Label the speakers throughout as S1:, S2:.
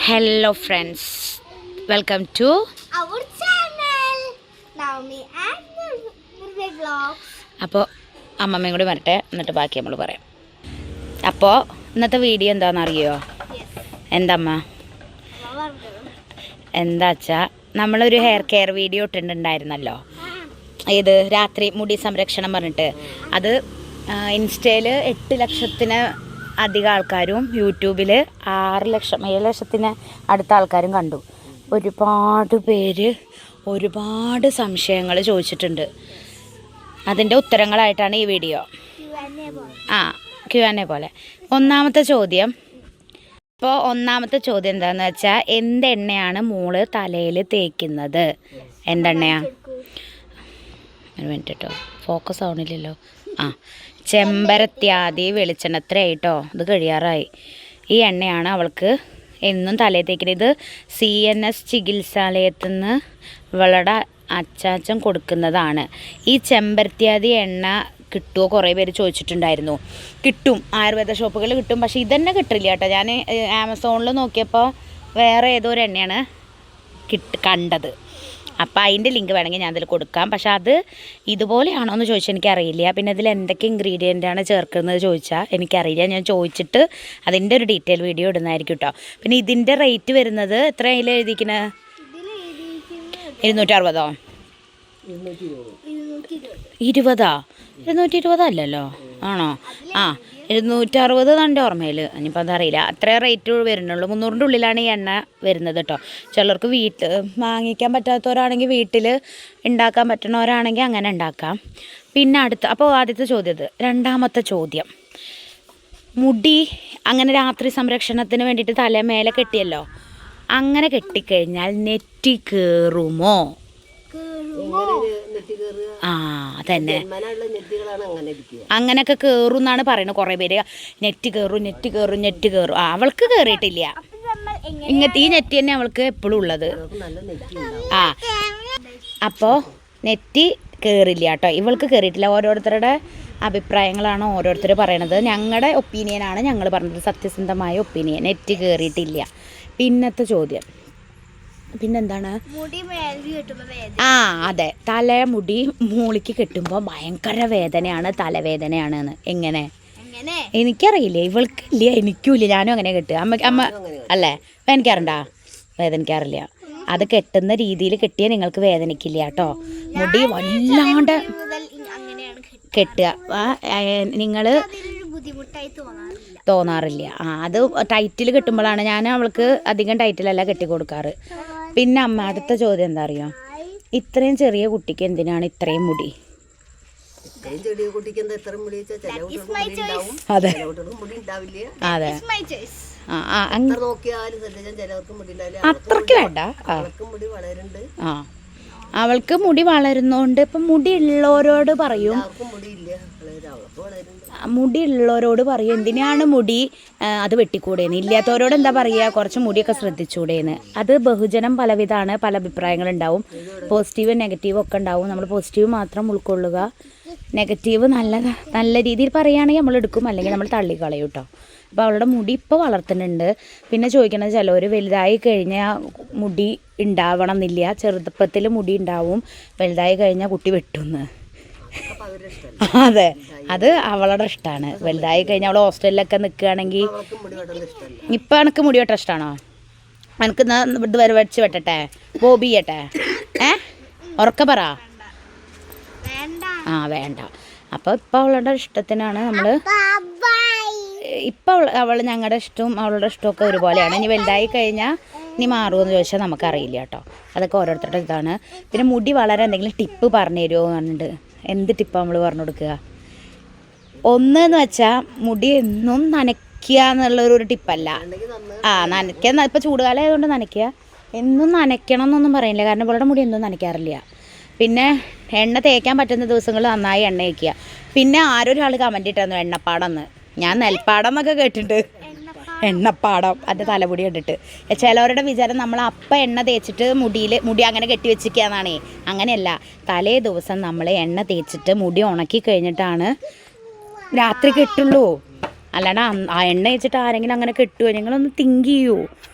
S1: Hello friends, welcome to
S2: our channel. Naomi and Nirve Vlogs.
S1: അപ്പോൾ അമ്മമ്മയും കൂടി വരട്ടെ, എന്നിട്ട് ബാക്കി നമ്മൾ പറയാം. അപ്പോൾ ഇന്നത്തെ വീഡിയോ എന്താണെന്നറിയോ? എന്തമ്മ? എന്താ വെച്ചാൽ നമ്മളൊരു ഹെയർ കെയർ വീഡിയോ ഇട്ടിട്ടുണ്ടായിരുന്നല്ലോ, ഇത് രാത്രി മുടി സംരക്ഷണം പറഞ്ഞിട്ട്. അത് ഇൻസ്റ്റയിൽ 8 ലക്ഷത്തിന് അധികം ആൾക്കാരും യൂട്യൂബിൽ 6 ലക്ഷം 7 ലക്ഷത്തിന് അടുത്ത ആൾക്കാരും കണ്ടു. ഒരുപാട് പേര് ഒരുപാട് സംശയങ്ങൾ ചോദിച്ചിട്ടുണ്ട്. അതിൻ്റെ ഉത്തരങ്ങളായിട്ടാണ് ഈ വീഡിയോ. Q&A പോലെ. ഒന്നാമത്തെ ചോദ്യം എന്താണെന്ന് വെച്ചാൽ, എന്തെണ്ണയാണ് മോള് തലയിൽ തേക്കുന്നത്? എന്തെണ്ണയാ? ഒരു മിനിറ്റ് കേട്ടോ, ഫോക്കസ് ആവണില്ലല്ലോ. ചെമ്പരത്യാദി വെളിച്ചെണ്ണ. എത്രയായിട്ടോ, ഇത് കഴിയാറായി. ഈ എണ്ണയാണ് അവൾക്ക് എന്നും തലയിൽ തേക്കുന്നത്. ഇത് CNS ചികിത്സാലയത്തിൽ നിന്ന് ഇവളുടെ അച്ചാച്ചൻ കൊടുക്കുന്നതാണ്. ഈ ചെമ്പരത്യാദി എണ്ണ കിട്ടുമോ? കുറേ പേര് ചോദിച്ചിട്ടുണ്ടായിരുന്നു. കിട്ടും, ആയുർവേദ ഷോപ്പുകളിൽ കിട്ടും. പക്ഷേ ഇതന്നെ കിട്ടില്ല കേട്ടോ. ഞാൻ ആമസോണിൽ നോക്കിയപ്പോൾ വേറെ ഏതോ ഒരു എണ്ണയാണ് കണ്ടത്. അപ്പോൾ അതിൻ്റെ ലിങ്ക് വേണമെങ്കിൽ ഞാൻ അതിൽ കൊടുക്കാം. പക്ഷെ അത് ഇതുപോലെയാണോ എന്ന് ചോദിച്ചാൽ എനിക്കറിയില്ല. പിന്നെ ഇതിൽ എന്തൊക്കെ ഇൻഗ്രീഡിയൻ്റാണ് ചേർക്കുന്നത് ചോദിച്ചാൽ എനിക്കറിയില്ല. ഞാൻ ചോദിച്ചിട്ട് അതിൻ്റെ ഒരു ഡീറ്റെയിൽ വീഡിയോ ഇടുന്നതായിരിക്കും കേട്ടോ. പിന്നെ ഇതിൻ്റെ റേറ്റ് വരുന്നത് എത്രയിൽ എഴുതിക്കുന്നത്? 260. 220 അല്ലല്ലോ, ആണോ? 260 എൻ്റെ ഓർമ്മയിൽ. ഇനിയിപ്പോൾ അതറിയില്ല, അത്ര റേറ്റ് വരുന്നുള്ളൂ. 300-ൻ്റെ ഉള്ളിലാണ് ഈ എണ്ണ വരുന്നത് കേട്ടോ. ചിലർക്ക് വാങ്ങിക്കാൻ പറ്റാത്തവരാണെങ്കിൽ വീട്ടിൽ ഉണ്ടാക്കാൻ പറ്റുന്നവരാണെങ്കിൽ അങ്ങനെ ഉണ്ടാക്കാം. പിന്നെ അപ്പോൾ ആദ്യത്തെ ചോദ്യം. രണ്ടാമത്തെ ചോദ്യം, മുടി അങ്ങനെ രാത്രി സംരക്ഷണത്തിന് വേണ്ടിയിട്ട് തലമേലെ കെട്ടിയല്ലോ, അങ്ങനെ കെട്ടിക്കഴിഞ്ഞാൽ നെറ്റി കയറുമോ? അതന്നെ, അങ്ങനെയൊക്കെ കയറും എന്നാണ് പറയുന്നത് കുറേ പേര്. നെറ്റ് കയറും. അവൾക്ക് കയറിയിട്ടില്ല. ഇങ്ങനത്തെ ഈ നെറ്റ് തന്നെ അവൾക്ക് എപ്പോഴും ഉള്ളത്. അപ്പോൾ നെറ്റ് കയറില്ല കേട്ടോ, ഇവൾക്ക് കയറിയിട്ടില്ല. ഓരോരുത്തരുടെ അഭിപ്രായങ്ങളാണ് ഓരോരുത്തർ പറയണത്. ഞങ്ങളുടെ ഒപ്പീനിയനാണ് ഞങ്ങൾ പറഞ്ഞത്, സത്യസന്ധമായ ഒപ്പീനിയൻ. നെറ്റ് കയറിയിട്ടില്ല. പിന്നത്തെ ചോദ്യം പിന്നെന്താണ്? അതെ, തലമുടി മൂളിക്ക് കെട്ടുമ്പോൾ ഭയങ്കര വേദനയാണ്, തലവേദനയാണെന്ന്. എങ്ങനെ? എനിക്കറിയില്ല, ഇവൾക്കില്ല, എനിക്കുമില്ല. ഞാനും അങ്ങനെ കെട്ടുക. അമ്മ അല്ലേ, വേദനിക്കാറുണ്ടാ? വേദനിക്കാറില്ല. അത് കെട്ടുന്ന രീതിയിൽ കെട്ടിയാൽ നിങ്ങൾക്ക് വേദനിക്കില്ല കേട്ടോ. മുടി വല്ലാണ്ട് കെട്ടുക നിങ്ങൾ തോന്നാറില്ല. അത് ടൈറ്റിൽ കെട്ടുമ്പോഴാണ്. ഞാൻ അവൾക്ക് അധികം ടൈറ്റിലല്ല കെട്ടി കൊടുക്കാറ്. പിന്നെ അമ്മ, അടുത്ത ചോദ്യം എന്താ അറിയോ? ഇത്രയും ചെറിയ കുട്ടിക്ക് എന്തിനാണ് ഇത്രയും മുടി? അതെ അതെ, അത്രയ്ക്ക് വേണ്ട. അവൾക്ക് മുടി വളരുന്നോണ്ട് ഇപ്പം മുടി ഉള്ളവരോട് പറയും എന്തിനാണ് മുടി അത് വെട്ടിക്കൂടേന്ന്. ഇല്ലാത്തവരോട് എന്താ പറയുക, കുറച്ച് മുടിയൊക്കെ ശ്രദ്ധിച്ചൂടേന്ന്. അത് ബഹുജനം പലവിധമാണ്, പല അഭിപ്രായങ്ങളുണ്ടാവും. പോസിറ്റീവ് നെഗറ്റീവ് ഒക്കെ ഉണ്ടാവും. നമ്മൾ പോസിറ്റീവ് മാത്രം ഉൾക്കൊള്ളുക. നെഗറ്റീവ് നല്ല രീതിയിൽ പറയുകയാണെങ്കിൽ നമ്മൾ എടുക്കും, അല്ലെങ്കിൽ നമ്മൾ തള്ളിക്കളയും കേട്ടോ. അപ്പോൾ അവളുടെ മുടി ഇപ്പോൾ വളർത്തുന്നുണ്ട്. പിന്നെ ചോദിക്കണത്, ചിലവർ വലുതായി കഴിഞ്ഞാൽ മുടി ഉണ്ടാവണം എന്നില്ല. ചെറുപ്പത്തിൽ മുടി ഉണ്ടാവും, വലുതായി കഴിഞ്ഞാൽ കുട്ടി വെട്ടുമെന്ന്. അതെ, അത് അവളുടെ ഇഷ്ടമാണ്. വലുതായി കഴിഞ്ഞാൽ അവൾ ഹോസ്റ്റലിലൊക്കെ നിൽക്കുകയാണെങ്കിൽ. ഇപ്പം എനിക്ക് മുടി വെട്ടാൻ ഇഷ്ടമാണോ? എനിക്ക് ഇത് വരെ വെച്ച് വെട്ടട്ടെ, ബോബി ചെയ്യട്ടെ? ഉറക്കെ പറ. വേണ്ട. അപ്പോൾ ഇപ്പം അവളുടെ ഇഷ്ടത്തിനാണ് നമ്മൾ. ഇപ്പം അവൾ ഞങ്ങളുടെ ഇഷ്ടവും അവളുടെ ഇഷ്ടമൊക്കെ ഒരുപോലെയാണ്. ഇനി വലുതായി കഴിഞ്ഞാൽ ഇനി മാറുമെന്ന് ചോദിച്ചാൽ നമുക്കറിയില്ല കേട്ടോ. അതൊക്കെ ഓരോരുത്തരുടെ ഇതാണ്. പിന്നെ മുടി വളരാൻ എന്തെങ്കിലും ടിപ്പ് പറഞ്ഞു തരുമോ എന്ന് പറഞ്ഞിട്ട്. എന്ത് ടിപ്പാണ് നമ്മൾ പറഞ്ഞു കൊടുക്കുക? ഒന്നെന്ന് വെച്ചാൽ മുടി എന്നും നനയ്ക്കുക എന്നുള്ളൊരു ടിപ്പല്ല. നനയ്ക്കുക, ഇപ്പോൾ ചൂടുകാലം ആയതുകൊണ്ട് നനയ്ക്കുക. എന്നും നനയ്ക്കണം എന്നൊന്നും പറയില്ല, കാരണം ഇവളുടെ മുടി എന്നും നനയ്ക്കാറില്ല. പിന്നെ എണ്ണ തേക്കാൻ പറ്റുന്ന ദിവസങ്ങൾ നന്നായി എണ്ണ വയ്ക്കുക. പിന്നെ ആരൊരാൾ കമൻറ്റ് ഇട്ടായിരുന്നു എണ്ണപ്പാടമെന്ന്. ഞാൻ നെൽപ്പാടം എന്നൊക്കെ കേട്ടിട്ട്, എണ്ണപ്പാടം അത് തലമുടി കണ്ടിട്ട്. ചിലവരുടെ വിചാരം നമ്മൾ അപ്പം എണ്ണ തേച്ചിട്ട് മുടി അങ്ങനെ കെട്ടി വെച്ചിരിക്കുകയെന്നാണേ. അങ്ങനെയല്ല, തലേ ദിവസം നമ്മൾ എണ്ണ തേച്ചിട്ട് മുടി ഉണക്കി കഴിഞ്ഞിട്ടാണ് രാത്രി കെട്ടുള്ളൂ. അല്ലാണ്ട് ആ എണ്ണ വെച്ചിട്ട് ആരെങ്കിലും അങ്ങനെ കെട്ടുമോ? നിങ്ങളൊന്ന് തിങ്ക് ചെയ്യൂ.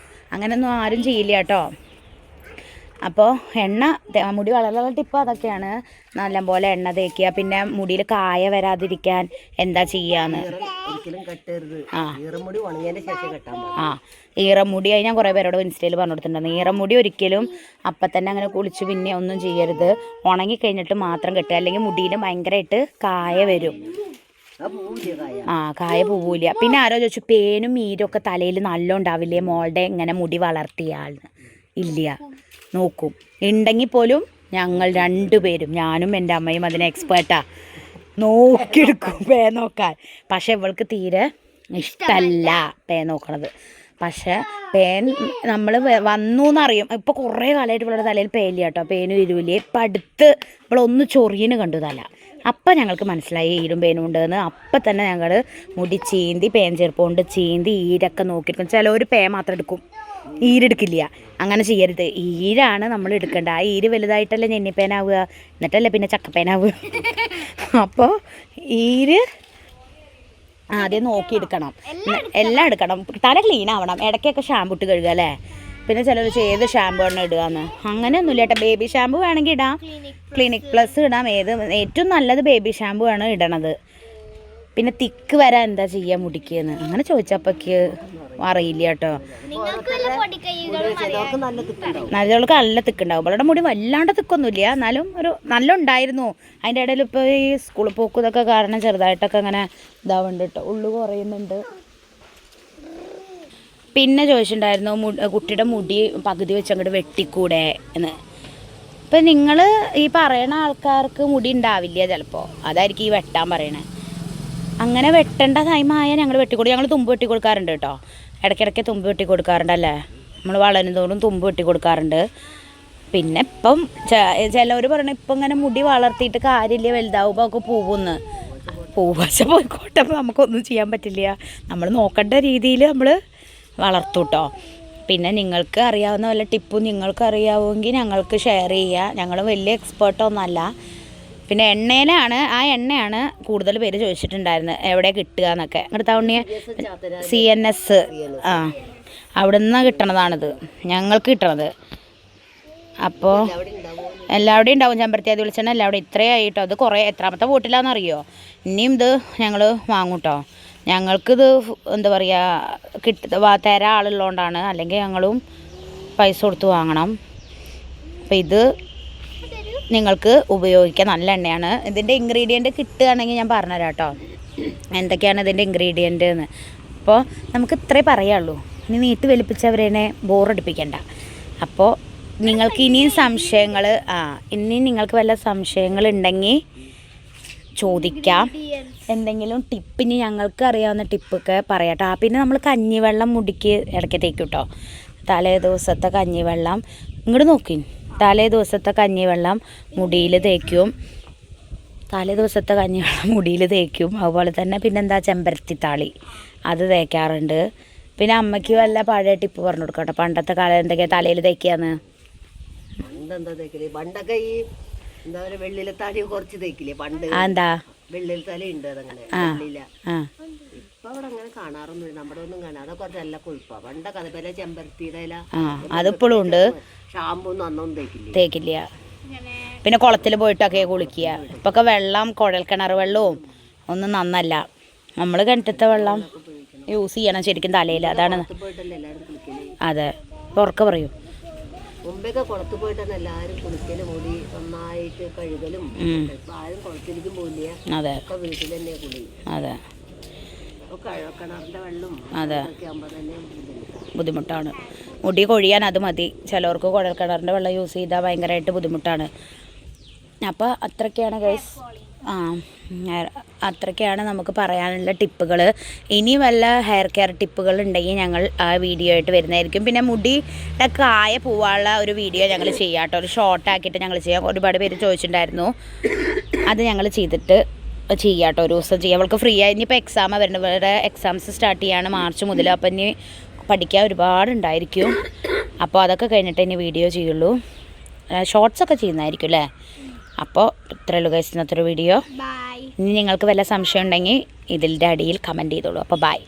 S1: അങ്ങനെയൊന്നും ആരും ചെയ്യില്ല കേട്ടോ. അപ്പോൾ മുടി വളരാനുള്ള ടിപ്പ് അതൊക്കെയാണ്. നല്ലപോലെ എണ്ണ തേക്കുക, പിന്നെ മുടിയിൽ കായ വരാതിരിക്കാൻ എന്താ ചെയ്യാന്ന്. ഈറമുടി ഞാൻ കുറേ പേരോട് ഇൻസ്റ്റയിൽ പറഞ്ഞു കൊടുത്തിട്ടുണ്ടായിരുന്നു. ഈറമുടി ഒരിക്കലും അപ്പം തന്നെ അങ്ങനെ കുളിച്ച് പിന്നെ ഒന്നും ചെയ്യരുത്. ഉണങ്ങി കഴിഞ്ഞിട്ട് മാത്രം കെട്ടുക, അല്ലെങ്കിൽ മുടിയിൽ ഭയങ്കരമായിട്ട് കായ വരും. കായ പോവില്ല. പിന്നെ ആരോ ചോദിച്ചു പേനും മീരും ഒക്കെ തലയിൽ നല്ല ഉണ്ടാവില്ലേ മോളുടെ ഇങ്ങനെ മുടി വളർത്തിയാൾന്ന്. ഇല്ല, നോക്കും. ഉണ്ടെങ്കിൽ പോലും ഞങ്ങൾ രണ്ടുപേരും, ഞാനും എൻ്റെ അമ്മയും അതിന് എക്സ്പേർട്ടാ, നോക്കിയെടുക്കും പേ നോക്കാൻ. പക്ഷെ ഇവൾക്ക് തീരെ ഇഷ്ടമല്ല പേ നോക്കണത്. പക്ഷെ പേൻ നമ്മൾ വന്നു എന്നറിയും. ഇപ്പോൾ കുറേ കാലമായിട്ട് ഇവളുടെ തലയിൽ പേയില്ല കേട്ടോ, പേനും ഇരുവില്ല. ഇപ്പം അടുത്ത് ഇവളൊന്ന് ചൊറിയന് കണ്ടു തല. അപ്പം ഞങ്ങൾക്ക് മനസ്സിലായി ഈരും പേനും ഉണ്ടെന്ന്. അപ്പം തന്നെ ഞങ്ങൾ മുടി ചീന്തി പേൻ ചെറുപ്പമുണ്ട് ചീന്തി ഈരൊക്കെ നോക്കിയെടുക്കും. ചിലവർ പേ മാത്രം എടുക്കും, ഈരെടുക്കില്ല. അങ്ങനെ ചെയ്യരുത്. ഈരാണ് നമ്മൾ എടുക്കേണ്ടത്. ആ ഈര് വലുതായിട്ടല്ലേ ഞെന്നിപ്പേനാവുക, എന്നിട്ടല്ലേ പിന്നെ ചക്കപ്പേനാവുക. അപ്പോൾ ഈര് ആദ്യം നോക്കിയെടുക്കണം, എല്ലാം എടുക്കണം. തല ക്ലീൻ ആവണം. ഇടയ്ക്കൊക്കെ ഷാമ്പു ഇട്ട് കഴുകുക അല്ലേ. പിന്നെ ചിലർ ഏത് ഷാമ്പു ആണ് ഇടുകയെന്ന് അങ്ങനെയൊന്നുമില്ല കേട്ടോ. ബേബി ഷാമ്പു വേണമെങ്കിൽ ഇടാം, ക്ലിനിക് പ്ലസ് ഇടാം. ഏറ്റവും നല്ലത് ബേബി ഷാമ്പു ആണ് ഇടണത്. പിന്നെ തിക്ക് വരാൻ എന്താ ചെയ്യുക മുടിക്കെന്ന് അങ്ങനെ ചോദിച്ചപ്പോക്ക് അറിയില്ല കേട്ടോ. നല്ലവൾക്ക് നല്ല തിക്കുണ്ടാവും. അവളുടെ മുടി വല്ലാണ്ട് തിക്കൊന്നുമില്ല, എന്നാലും ഒരു നല്ല ഉണ്ടായിരുന്നു. അതിൻ്റെ ഇടയിൽ ഇപ്പോൾ ഈ സ്കൂളിൽ പോക്കും ഇതൊക്കെ കാരണം ചെറുതായിട്ടൊക്കെ അങ്ങനെ ഇതാവുന്നുണ്ട് കേട്ടോ, ഉള്ളു കുറയുന്നുണ്ട്. പിന്നെ ചോദിച്ചിട്ടുണ്ടായിരുന്നു കുട്ടിയുടെ മുടി പകുതി വെച്ച് അങ്ങോട്ട് വെട്ടിക്കൂടെ എന്ന്. ഇപ്പം നിങ്ങൾ ഈ പറയണ ആൾക്കാർക്ക് മുടി ഉണ്ടാവില്ല ചിലപ്പോൾ, അതായിരിക്കും ഈ വെട്ടാൻ പറയണേ. അങ്ങനെ വെട്ടേണ്ട ടൈമായാൽ ഞങ്ങൾ വെട്ടിക്കൊടുക്കും. ഞങ്ങൾ തുമ്പ് വെട്ടി കൊടുക്കാറുണ്ട് കേട്ടോ, ഇടയ്ക്കിടയ്ക്ക് തുമ്പ് വെട്ടി കൊടുക്കാറുണ്ടല്ലേ. നമ്മൾ വളരുന്നതോടും തുമ്പ് വെട്ടി കൊടുക്കാറുണ്ട്. പിന്നെ ഇപ്പം ചിലവർ പറയണ ഇപ്പം ഇങ്ങനെ മുടി വളർത്തിയിട്ട് കാര്യമില്ല, വലുതാവുമ്പോൾ ഒക്കെ പൂവെന്ന്. പൂവച്ച പോയിക്കോട്ടെ, അപ്പോൾ നമുക്കൊന്നും ചെയ്യാൻ പറ്റില്ല. നമ്മൾ നോക്കേണ്ട രീതിയിൽ നമ്മൾ വളർത്തും കേട്ടോ. പിന്നെ നിങ്ങൾക്ക് അറിയാവുന്ന വല്ല ടിപ്പും നിങ്ങൾക്ക് അറിയാവുമെങ്കിൽ ഞങ്ങൾക്ക് ഷെയർ ചെയ്യുക. ഞങ്ങൾ വലിയ എക്സ്പേർട്ടൊന്നുമല്ല. പിന്നെ ആ എണ്ണയാണ് കൂടുതൽ പേര് ചോദിച്ചിട്ടുണ്ടായിരുന്നത്, എവിടെ കിട്ടുക എന്നൊക്കെ. അങ്ങോട്ട് തവണിയ CNS അവിടെ നിന്നാണ് കിട്ടണതാണിത്, ഞങ്ങൾക്ക് കിട്ടണത്. അപ്പോൾ എല്ലാവിടെയും ഉണ്ടാവും ചെമ്പരത്തി വെളിച്ചെണ്ണ എല്ലാവിടെയും. ഇത്രയായിട്ടോ, അത് കുറേ എത്രാമത്തെ ബോട്ടിലാണെന്നറിയോ. ഇനിയും ഇത് ഞങ്ങൾ വാങ്ങും കേട്ടോ. ഞങ്ങൾക്കിത് എന്താ പറയുക തരാൻ ആളുള്ളതുകൊണ്ടാണ്, അല്ലെങ്കിൽ ഞങ്ങളും പൈസ കൊടുത്ത് വാങ്ങണം. അപ്പോൾ ഇത് നിങ്ങൾക്ക് ഉപയോഗിക്കാം, നല്ല എണ്ണയാണ്. ഇതിൻ്റെ ഇൻഗ്രീഡിയൻറ്റ് കിട്ടുകയാണെങ്കിൽ ഞാൻ പറഞ്ഞുതരാം കേട്ടോ, എന്തൊക്കെയാണ് ഇതിൻ്റെ ഇൻഗ്രീഡിയൻറ്റ് എന്ന്. അപ്പോൾ നമുക്ക് ഇത്രേ പറയുള്ളൂ, ഇനി നീട്ടി വലിപ്പിച്ചവരെ ബോറടിപ്പിക്കണ്ട. അപ്പോൾ നിങ്ങൾക്ക് ഇനിയും നിങ്ങൾക്ക് വല്ല സംശയങ്ങളുണ്ടെങ്കിൽ ചോദിക്കാം. എന്തെങ്കിലും ടിപ്പിന് ഞങ്ങൾക്ക് അറിയാവുന്ന ടിപ്പൊക്കെ പറയാട്ടോ. പിന്നെ നമ്മൾ കഞ്ഞിവെള്ളം മുടിക്ക് ഇടയ്ക്ക് തേക്കും കേട്ടോ. തലേ ദിവസത്തെ കഞ്ഞിവെള്ളം ഇങ്ങോട്ട് നോക്കി, തലേ ദിവസത്തെ കഞ്ഞിവെള്ളം മുടിയിൽ തേക്കും. അതുപോലെ തന്നെ പിന്നെന്താ ചെമ്പരത്തിത്താളി അത് തേക്കാറുണ്ട്. പിന്നെ അമ്മയ്ക്ക് വല്ല പഴയ ടിപ്പ് പറഞ്ഞു കൊടുക്കട്ടോ, പണ്ടത്തെ കാലം എന്തൊക്കെയാ തലയിൽ തേക്കാന്ന്.
S3: പണ്ടൊക്കെ ഈ എന്താ പറയുക വെള്ളിലത്താടി കുറച്ച് തേക്കില്ലേ പണ്ട്.
S1: എന്താ
S3: വെള്ളിലത്തല ഉണ്ട്, അതങ്ങനെ ഇപ്പൊ അവിടെ അങ്ങനെ കാണാറൊന്നുമില്ല, നമ്മുടെ ഒന്നും കാണാം. അതൊക്കെ കുറച്ച് നല്ല കൊഴുപ്പാ. പണ്ടൊക്കെ അതുപോലെ ചെമ്പരത്തിയുടെ ഇല
S1: അതിപ്പോഴും ഉണ്ട്.
S3: ഷാമ്പൂ ഒന്നും അന്നൊന്നും
S1: തേക്കില്ല. പിന്നെ കുളത്തിൽ പോയിട്ടൊക്കെ കുളിക്കുക. ഇപ്പൊക്കെ വെള്ളം കുഴൽക്കിണർ വെള്ളവും ഒന്നും നന്നല്ല. നമ്മൾ കിണറ്റത്തെ വെള്ളം യൂസ് ചെയ്യണം ശരിക്കും തലയിൽ. അതാണ് അതെ. ഉറക്കെ പറയൂ.
S3: മുമ്പൊക്കെ കുളത്ത് പോയിട്ടാണ് എല്ലാവരും കുളിക്കലും മുടി നന്നായിട്ട് കഴുകലും. ആരും കുളത്തിലേക്കും പോയില്ല, ഒക്കെ വീട്ടിൽ തന്നെ കുളി.
S1: അതെ,
S3: കിണറിന്റെ വെള്ളം
S1: അതെ
S3: ആകുമ്പോൾ തന്നെ
S1: ബുദ്ധിമുട്ടാണ്. മുടി കൊഴിയാൻ അത് മതി. ചിലവർക്ക് കുഴൽക്കിണറിൻ്റെ വെള്ളം യൂസ് ചെയ്താൽ ഭയങ്കരമായിട്ട് ബുദ്ധിമുട്ടാണ്. അപ്പോൾ അത്രയ്ക്കാണ് ഗൈസ്. അത്രയ്ക്കാണ് നമുക്ക് പറയാനുള്ള ടിപ്പുകൾ. ഇനി വല്ല ഹെയർ കെയർ ടിപ്പുകൾ ഉണ്ടെങ്കിൽ ഞങ്ങൾ ആ വീഡിയോ ആയിട്ട് വരുന്നതായിരിക്കും. പിന്നെ മുടിയുടെ കായ പോവാനുള്ള ഒരു വീഡിയോ ഞങ്ങൾ ചെയ്യാം കേട്ടോ, ഒരു ഷോർട്ടാക്കിയിട്ട് ഞങ്ങൾ ചെയ്യാം. ഒരുപാട് പേര് ചോദിച്ചിട്ടുണ്ടായിരുന്നു, അത് ഞങ്ങൾ ചെയ്യാം കേട്ടോ. ഒരു ദിവസം ചെയ്യാം. അവൾക്ക് ഫ്രീ ആയി. ഇനിയിപ്പോൾ എക്സാം വരുന്നത്, വേറെ എക്സാംസ് സ്റ്റാർട്ട് ചെയ്യാണ് മാർച്ച് മുതൽ. അപ്പോൾ ഇനി പഠിക്കാൻ ഒരുപാടുണ്ടായിരിക്കും. അപ്പോൾ അതൊക്കെ കഴിഞ്ഞിട്ട് ഇനി വീഡിയോ ചെയ്യുള്ളൂ. ഷോർട്സൊക്കെ ചെയ്യുന്നതായിരിക്കും അല്ലേ. അപ്പോൾ ഇത്രയേ ഉള്ളൂ ഗൈസ് ഇന്നത്തെ ഒരു വീഡിയോ. ഇനി നിങ്ങൾക്ക് വല്ല സംശയം ഉണ്ടെങ്കിൽ ഇതിൻ്റെ അടിയിൽ കമൻറ്റ് ചെയ്തോളൂ. അപ്പോൾ ബൈ.